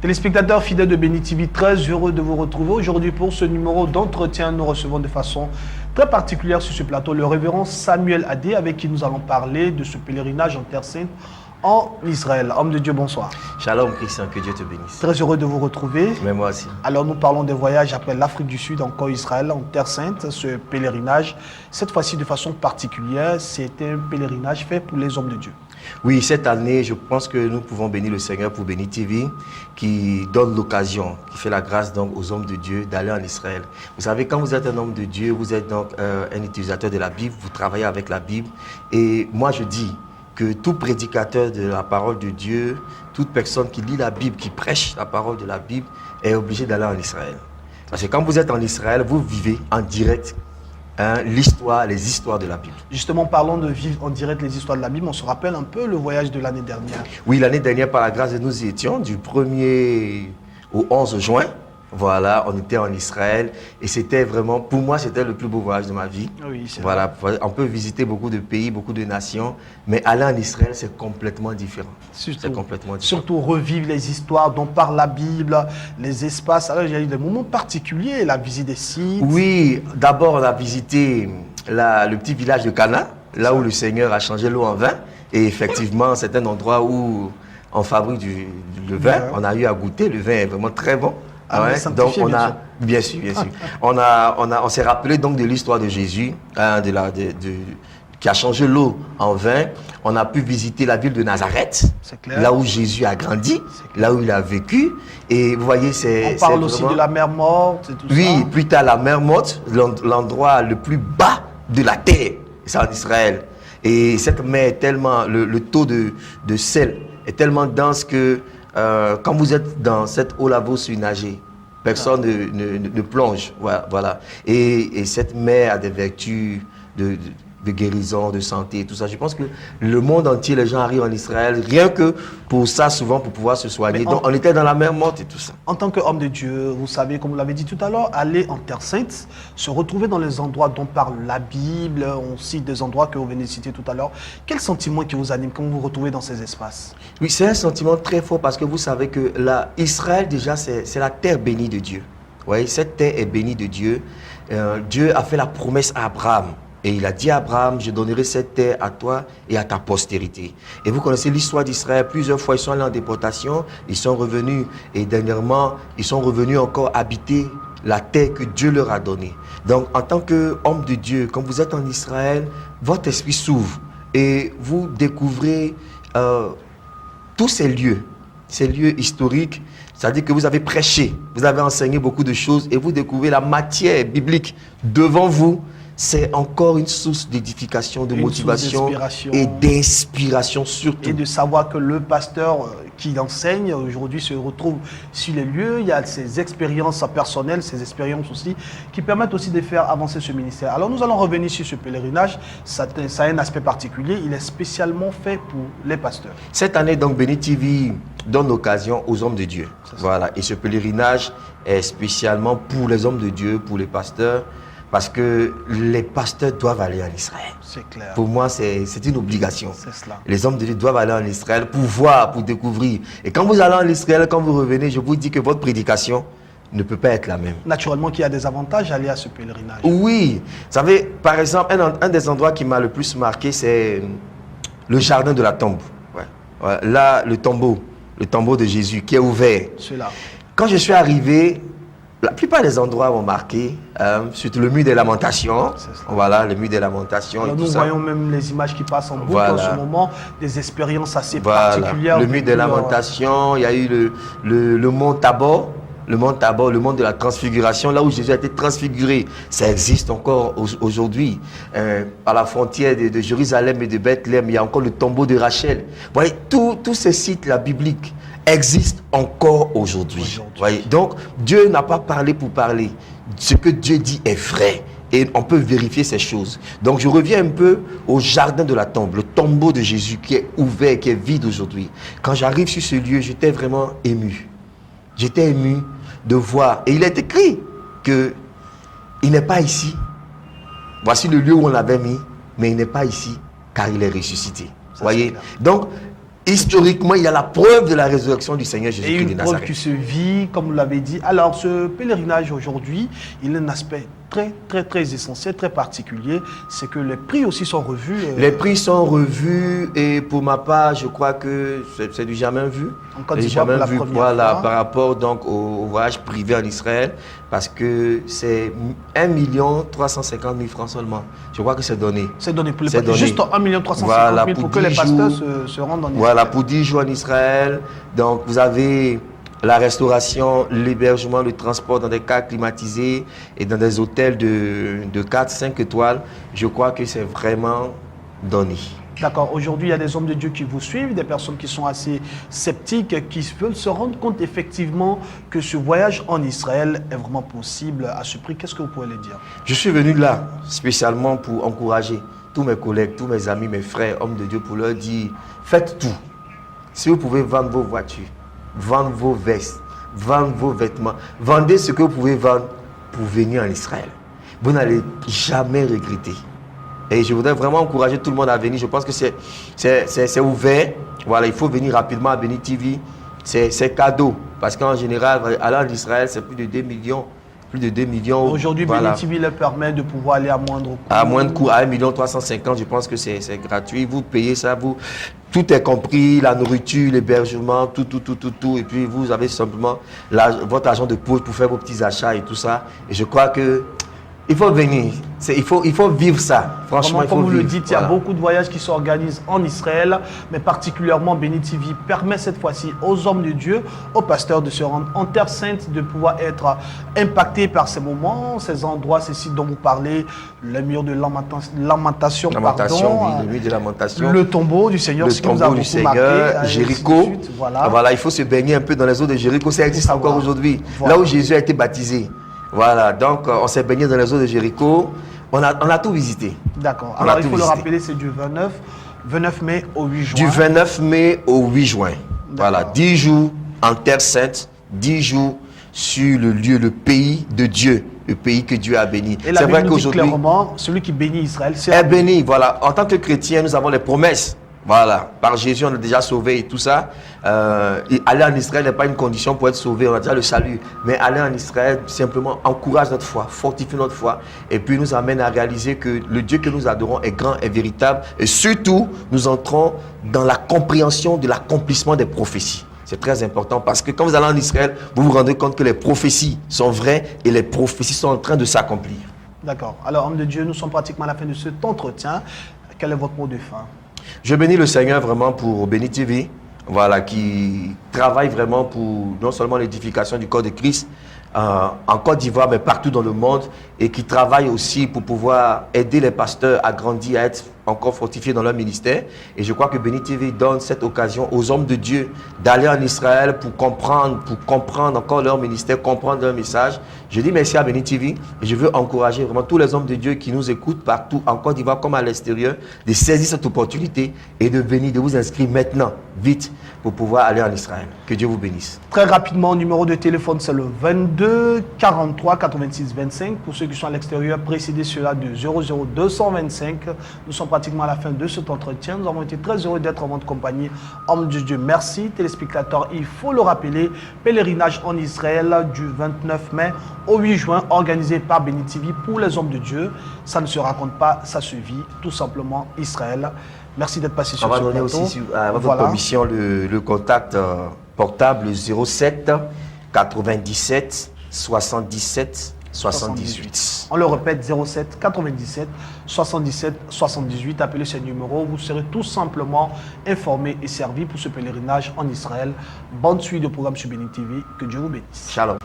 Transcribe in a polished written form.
Téléspectateurs fidèles de Béni TV, très heureux de vous retrouver aujourd'hui pour ce numéro d'entretien. Nous recevons de façon très particulière sur ce plateau le révérend Samuel Adé, avec qui nous allons parler de ce pèlerinage en Terre Sainte en Israël. Homme de Dieu, bonsoir. Shalom Christian, que Dieu te bénisse. Très heureux de vous retrouver. Mais moi aussi. Alors nous parlons des voyages après l'Afrique du Sud, encore Israël, en Terre Sainte, ce pèlerinage. Cette fois-ci de façon particulière, c'était un pèlerinage fait pour les hommes de Dieu. Oui, cette année, je pense que nous pouvons bénir le Seigneur pour Béni TV, qui donne l'occasion, qui fait la grâce donc aux hommes de Dieu d'aller en Israël. Vous savez, quand vous êtes un homme de Dieu, vous êtes donc un utilisateur de la Bible, vous travaillez avec la Bible. Et moi, je dis que tout prédicateur de la parole de Dieu, toute personne qui lit la Bible, qui prêche la parole de la Bible, est obligé d'aller en Israël. Parce que quand vous êtes en Israël, vous vivez en direct les histoires de la Bible. Justement, parlons de vivre en direct les histoires de la Bible. On se rappelle un peu le voyage de l'année dernière. Oui, l'année dernière, par la grâce de nous y étions, du 1er au 11 juin. Voilà, on était en Israël et c'était vraiment, pour moi, c'était le plus beau voyage de ma vie. Oui, c'est voilà, on peut visiter beaucoup de pays, beaucoup de nations, mais aller en Israël, c'est complètement différent. C'est complètement différent. Surtout revivre les histoires dont parle la Bible, les espaces. Alors, il y a eu des moments particuliers, la visite des sites. Oui, d'abord, on a visité le petit village de Cana, là où le Seigneur a changé l'eau en vin. Et effectivement, c'est un endroit où on fabrique le vin. Ouais. On a eu à goûter, le vin est vraiment très bon. Ah ouais, donc on a, bien sûr. On s'est rappelé donc de l'histoire de Jésus, qui a changé l'eau en vin. On a pu visiter la ville de Nazareth, là où Jésus a grandi, là où il a vécu. Et vous voyez, on parle aussi de la mer morte et tout ça. Oui, plus tard la mer morte, l'endroit le plus bas de la terre, c'est en Israël. Et cette mer est tellement, le taux de sel est tellement dense que quand vous êtes dans cette eau-là, vous nager. Personne ne plonge. Voilà. Et cette mer a des vertus de guérison, de santé et tout ça. Je pense que le monde entier, les gens arrivent en Israël, rien que pour ça, souvent, pour pouvoir se soigner. Donc, on était dans la mer morte et tout ça. En tant qu'homme de Dieu, vous savez, comme vous l'avez dit tout à l'heure, aller en Terre Sainte, se retrouver dans les endroits dont parle la Bible, on cite des endroits que vous venez de citer tout à l'heure. Quel sentiment qui vous anime quand vous vous retrouvez dans ces espaces? Oui, c'est un sentiment très fort parce que vous savez que Israël, déjà, c'est la terre bénie de Dieu. Vous voyez, cette terre est bénie de Dieu. Dieu a fait la promesse à Abraham. Et il a dit à Abraham, je donnerai cette terre à toi et à ta postérité. Et vous connaissez l'histoire d'Israël. Plusieurs fois, ils sont allés en déportation. Ils sont revenus. Et dernièrement, ils sont revenus encore habiter la terre que Dieu leur a donnée. Donc, en tant qu'homme de Dieu, quand vous êtes en Israël, votre esprit s'ouvre. Et vous découvrez tous ces lieux historiques. C'est-à-dire que vous avez prêché, vous avez enseigné beaucoup de choses et vous découvrez la matière biblique devant vous. C'est encore une source d'édification, de motivation et d'inspiration surtout. Et de savoir que le pasteur qui enseigne aujourd'hui se retrouve sur les lieux. Il y a ses expériences personnelles, ses expériences aussi, qui permettent aussi de faire avancer ce ministère. Alors nous allons revenir sur ce pèlerinage. Ça a un aspect particulier. Il est spécialement fait pour les pasteurs. Cette année, donc, Béni TV donne l'occasion aux hommes de Dieu. Voilà. Et ce pèlerinage est spécialement pour les hommes de Dieu, pour les pasteurs. Parce que les pasteurs doivent aller en Israël. C'est clair. Pour moi, c'est une obligation. C'est cela. Les hommes de Dieu doivent aller en Israël pour voir, pour découvrir. Et quand vous allez en Israël, quand vous revenez, je vous dis que votre prédication ne peut pas être la même. Naturellement qu'il y a des avantages à aller à ce pèlerinage. Oui. Vous savez, par exemple, un des endroits qui m'a le plus marqué, c'est le jardin de la tombe. Ouais. Là, le tombeau de Jésus qui est ouvert. Celui-là. Quand je suis arrivé, la plupart des endroits m'ont marqué, surtout le mur des lamentations. Voilà, le mur des lamentations. Alors et tout nous ça. voyons même les images qui passent en boucle en ce moment, des expériences assez particulières. Le mur des lamentations, il y a eu le mont Tabor, le mont de la transfiguration, là où Jésus a été transfiguré. Ça existe encore aujourd'hui. À la frontière de Jérusalem et de Bethléem, il y a encore le tombeau de Rachel. Vous voyez, tous ces sites-là bibliques existe encore aujourd'hui. Donc, Dieu n'a pas parlé pour parler. Ce que Dieu dit est vrai. Et on peut vérifier ces choses. Donc, je reviens un peu au jardin de la tombe, le tombeau de Jésus qui est ouvert, qui est vide aujourd'hui. Quand j'arrive sur ce lieu, j'étais vraiment ému. J'étais ému de voir. Et il est écrit qu'il n'est pas ici. Voici le lieu où on l'avait mis, mais il n'est pas ici, car il est ressuscité. Vous voyez? Donc, Historiquement, il y a la preuve de la résurrection du Seigneur Et Jésus-Christ de une preuve Nazareth. qui se vit, comme vous l'avez dit. Alors, ce pèlerinage aujourd'hui, il a un aspect très essentiel, très particulier. C'est que les prix aussi sont revus. Les prix sont revus et pour ma part, je crois que c'est du jamais vu. En Côte d'Ivoire, pour la première voilà, fois. par rapport donc au voyage privé en Israël, parce que c'est 1 350 000 francs seulement. Je crois que c'est donné. C'est donné pour les C'est pasteurs. donné. Juste 1 350 000 Voilà, pour que les 10 pasteurs jours. se rendent en Israël. Voilà, pour 10 jours en Israël. Donc, vous avez la restauration, l'hébergement, le transport dans des cas climatisés et dans des hôtels de 4-5 étoiles. Je crois que c'est vraiment donné. D'accord. Aujourd'hui, il y a des hommes de Dieu qui vous suivent, des personnes qui sont assez sceptiques, qui veulent se rendre compte effectivement que ce voyage en Israël est vraiment possible à ce prix. Qu'est-ce que vous pouvez leur dire? Je suis venu là spécialement pour encourager tous mes collègues, tous mes amis, mes frères, hommes de Dieu, pour leur dire, faites tout. Si vous pouvez vendre vos voitures, vendre vos vestes, vendre vos vêtements, vendez ce que vous pouvez vendre pour venir en Israël. Vous n'allez jamais regretter. Et je voudrais vraiment encourager tout le monde à venir. Je pense que c'est ouvert. Voilà, il faut venir rapidement à Béni TV. C'est cadeau. Parce qu'en général, aller en Israël, c'est plus de 2 millions. Plus de 2 millions. Aujourd'hui, voilà. Béni TV leur permet de pouvoir aller à moindre coût. À moins de coût, à 1 350 000, je pense que c'est gratuit. Vous payez ça, tout est compris, la nourriture, l'hébergement, tout. Et puis vous avez simplement votre argent de poche pour faire vos petits achats et tout ça. Et je crois que il faut venir. Il faut vivre ça. Franchement, il faut comme vous vivre. le dites, il y a beaucoup de voyages qui s'organisent en Israël, mais particulièrement Béni TV permet cette fois-ci aux hommes de Dieu, aux pasteurs de se rendre en Terre Sainte, de pouvoir être impactés par ces moments, ces endroits, ces sites dont vous parlez, le mur de lamentation, Lamentation, oui, le mur de lamentation. Le tombeau du Seigneur, Le ce qui nous a tombeau beaucoup du Seigneur, marqué, Jéricho. Voilà. Il faut se baigner un peu dans les eaux de Jéricho. Ça existe encore aujourd'hui. Voilà. Là où Jésus a été baptisé. Voilà, donc on s'est baigné dans les eaux de Jéricho. On a tout visité. D'accord. On Alors a il tout faut le visité. rappeler, c'est du 29 mai au 8 juin. Du 29 mai au 8 juin. Voilà, 10 jours en Terre Sainte, 10 jours sur le lieu, le pays de Dieu, le pays que Dieu a béni. Et la Bible nous dit clairement, celui qui bénit Israël, c'est est béni. Voilà, en tant que chrétien, nous avons les promesses. Voilà, par Jésus, on est déjà sauvé et tout ça. Aller en Israël n'est pas une condition pour être sauvé, on a déjà le salut. Mais aller en Israël, simplement, encourage notre foi, fortifie notre foi, et puis nous amène à réaliser que le Dieu que nous adorons est grand, est véritable, et surtout, nous entrons dans la compréhension de l'accomplissement des prophéties. C'est très important parce que quand vous allez en Israël, vous vous rendez compte que les prophéties sont vraies et les prophéties sont en train de s'accomplir. D'accord. Alors, homme de Dieu, nous sommes pratiquement à la fin de cet entretien. Quel est votre mot de fin? Je bénis le Seigneur vraiment pour Béni TV, voilà, qui travaille vraiment pour non seulement l'édification du corps de Christ en Côte d'Ivoire, mais partout dans le monde, et qui travaille aussi pour pouvoir aider les pasteurs à grandir, à être encore fortifiés dans leur ministère. Et je crois que Béni TV donne cette occasion aux hommes de Dieu d'aller en Israël pour comprendre encore leur ministère, comprendre leur message. Je dis merci à Béni TV et je veux encourager vraiment tous les hommes de Dieu qui nous écoutent partout en Côte d'Ivoire comme à l'extérieur de saisir cette opportunité et de venir, de vous inscrire maintenant, vite, pour pouvoir aller en Israël. Que Dieu vous bénisse. Très rapidement, numéro de téléphone, c'est le 22 43 86 25. Pour ceux qui sont à l'extérieur, précédez cela de 00 225. Nous sommes pratiquement à la fin de cet entretien. Nous avons été très heureux d'être en votre compagnie. Homme de Dieu, merci. Téléspectateurs, il faut le rappeler, pèlerinage en Israël du 29 mai au 8 juin, organisé par Béni TV pour les hommes de Dieu. Ça ne se raconte pas, ça se vit. Tout simplement, Israël. Merci d'être passé sur ce plateau. On va donner aussi à votre commission le contact portable 07 97 77 78. On le répète, 07 97 77 78. Appelez ce numéro. Vous serez tout simplement informé et servi pour ce pèlerinage en Israël. Bonne suite de programme sur Béni TV. Que Dieu vous bénisse. Shalom.